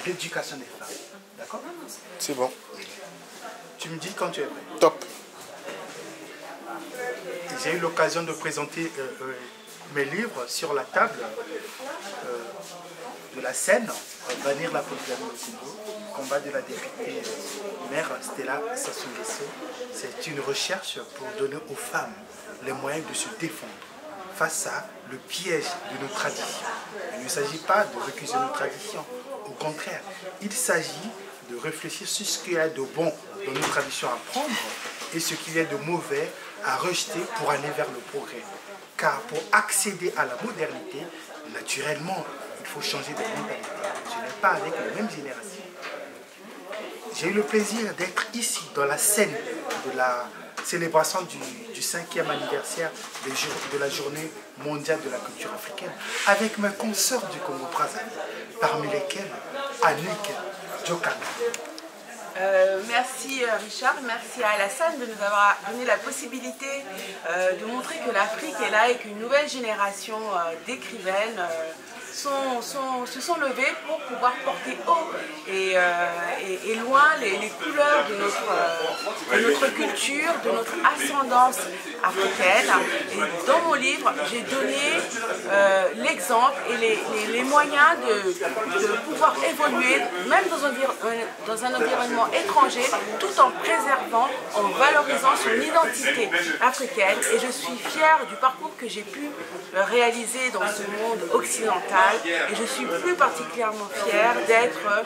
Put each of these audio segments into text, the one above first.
l'éducation des femmes. D'accord? C'est bon. Tu me dis quand tu es prêt. Top. J'ai eu l'occasion de présenter mes livres sur la table de la scène, Bannir la polygamie au Congo, combat de la députée maire Stella Sassou Nguesso. C'est une recherche pour donner aux femmes les moyens de se défendre face à le piège de nos traditions. Il ne s'agit pas de recuser nos traditions, au contraire, il s'agit de réfléchir sur ce qu'il y a de bon dans nos traditions à prendre et ce qu'il y a de mauvais à rejeter pour aller vers le progrès. Car pour accéder à la modernité, naturellement, il faut changer de mentalité. Ce n'est pas avec les mêmes générations. J'ai eu le plaisir d'être ici, dans la scène de la célébration du 5e anniversaire de la journée mondiale de la culture africaine, avec mes consoeurs du Congo-Brazzaville, parmi lesquelles Annick Djokana. Merci Richard, merci à Alassane de nous avoir donné la possibilité de montrer que l'Afrique est là et qu'une nouvelle génération d'écrivaines se sont levées pour pouvoir porter haut et loin les couleurs de notre culture, de notre ascendance africaine. Et dans mon livre, j'ai donné l'exemple et les moyens de pouvoir évoluer, même dans un environnement étranger, tout en préservant, en valorisant son identité africaine. Et je suis fière du parcours que j'ai pu réaliser dans ce monde occidental. Et je suis plus particulièrement fière d'être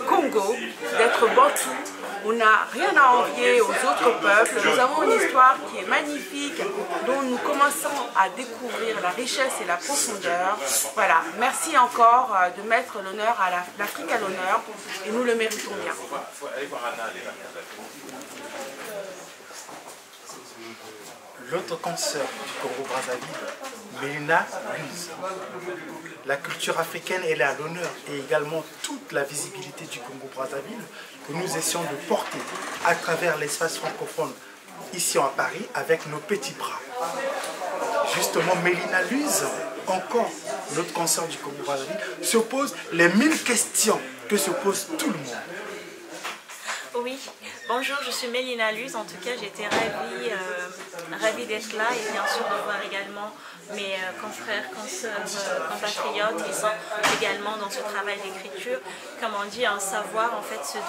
Congo, d'être Bantou. On n'a rien à envier aux autres peuples. Nous avons une histoire qui est magnifique, dont nous commençons à découvrir la richesse et la profondeur. Voilà, merci encore de mettre l'honneur à l'Afrique à l'honneur, et nous le méritons bien. L'autre consoeur du Congo-Brazzaville, Mélina Luz. La culture africaine, elle est à l'honneur et également toute la visibilité du Congo-Brazzaville que nous essayons de porter à travers l'espace francophone ici à Paris avec nos petits bras. Justement, Mélina Luz, encore notre consoeur du Congo-Brazzaville, se pose les 1000 questions que se pose tout le monde. Oui, bonjour, je suis Mélina Luz. En tout cas, j'étais ravie d'être là et bien sûr de voir également mes confrères, consoeurs, compatriotes qui sont également dans ce travail d'écriture. Comme on dit, un savoir en fait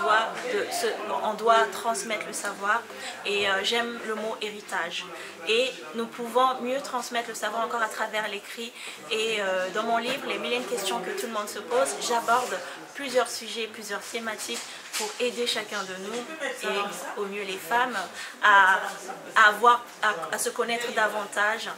on doit transmettre le savoir et j'aime le mot héritage. Et nous pouvons mieux transmettre le savoir encore à travers l'écrit. Et dans mon livre, les 1000 questions que tout le monde se pose, j'aborde plusieurs sujets, plusieurs thématiques pour aider chacun de nous et au mieux les femmes à se connaître davantage,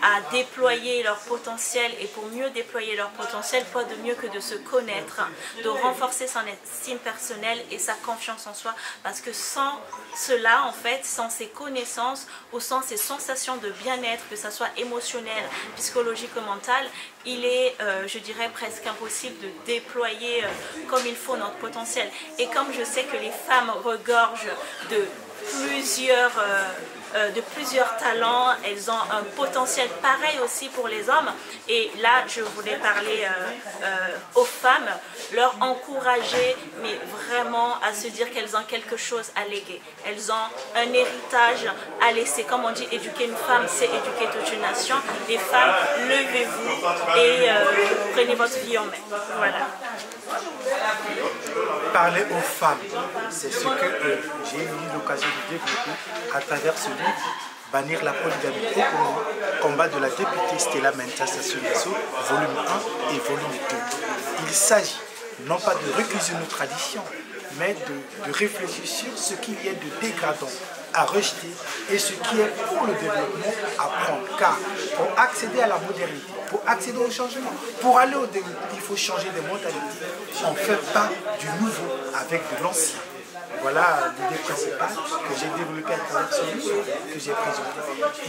à déployer leur potentiel et pour mieux déployer leur potentiel, quoi de mieux que de se connaître, de renforcer son estime personnelle et sa confiance en soi parce que sans cela en fait, sans ces connaissances ou sans ces sensations de bien-être, que ce soit émotionnel, psychologique ou mental, il est, je dirais, presque impossible de déployer comme il faut notre potentiel. Et comme je sais que les femmes regorgent de plusieurs talents, elles ont un potentiel pareil aussi pour les hommes. Et là, je voulais parler aux femmes, leur encourager, mais vraiment à se dire qu'elles ont quelque chose à léguer. Elles ont un héritage à laisser. Comme on dit, éduquer une femme, c'est éduquer toute une nation. Les femmes, levez-vous et prenez votre vie en main. Voilà. Parler aux femmes, c'est ce que j'ai eu l'occasion de développer à travers ce livre, Bannir la polygamie au Congo, combat de la députée Stella Sassou Nguesso, volume 1 et volume 2. Il s'agit non pas de recuser nos traditions, mais de réfléchir sur ce qu'il y a de dégradant à rejeter et ce qui est pour le développement à prendre. Car pour accéder à la modernité, pour accéder au changement, pour aller au développement, il faut changer de mentalité. On ne fait pas du nouveau avec de l'ancien. Voilà l'idée principale que j'ai développée à travers ce livre que j'ai présenté.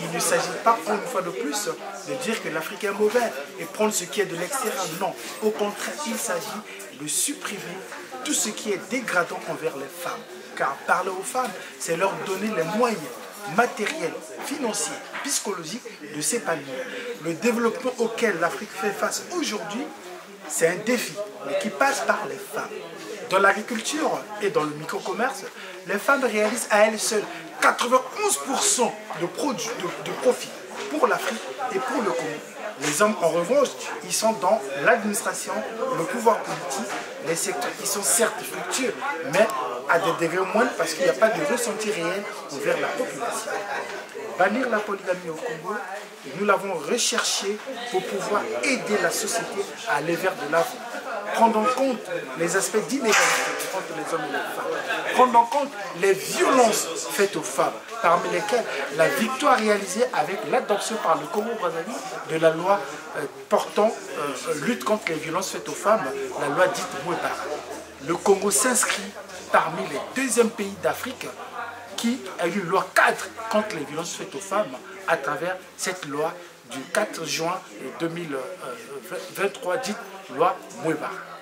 Il ne s'agit pas, une fois de plus, de dire que l'Afrique est mauvais et prendre ce qui est de l'extérieur. Non, au contraire, il s'agit de supprimer tout ce qui est dégradant envers les femmes. Car parler aux femmes, c'est leur donner les moyens matériels, financiers, psychologiques de s'épanouir. Le développement auquel l'Afrique fait face aujourd'hui, c'est un défi. mais qui passe par les femmes. Dans l'agriculture et dans le micro-commerce, les femmes réalisent à elles seules 91% de profit pour l'Afrique et pour le Congo. Les hommes, en revanche, ils sont dans l'administration, le pouvoir politique, les secteurs qui sont certes fructueux, mais à des degrés moindres parce qu'il n'y a pas de ressenti réel envers la population. Bannir la polygamie au Congo, nous l'avons recherché pour pouvoir aider la société à aller vers de l'avant. Prendre en compte les aspects d'inégalité entre les hommes et les femmes. Prendre en compte les violences faites aux femmes, parmi lesquelles la victoire réalisée avec l'adoption par le Congo-Brazzaville de la loi portant lutte contre les violences faites aux femmes, la loi dite Mouebara. Le Congo s'inscrit parmi les deuxièmes pays d'Afrique qui a eu une loi cadre contre les violences faites aux femmes à travers cette loi du 4 juin 2023 dite loi Mouebara.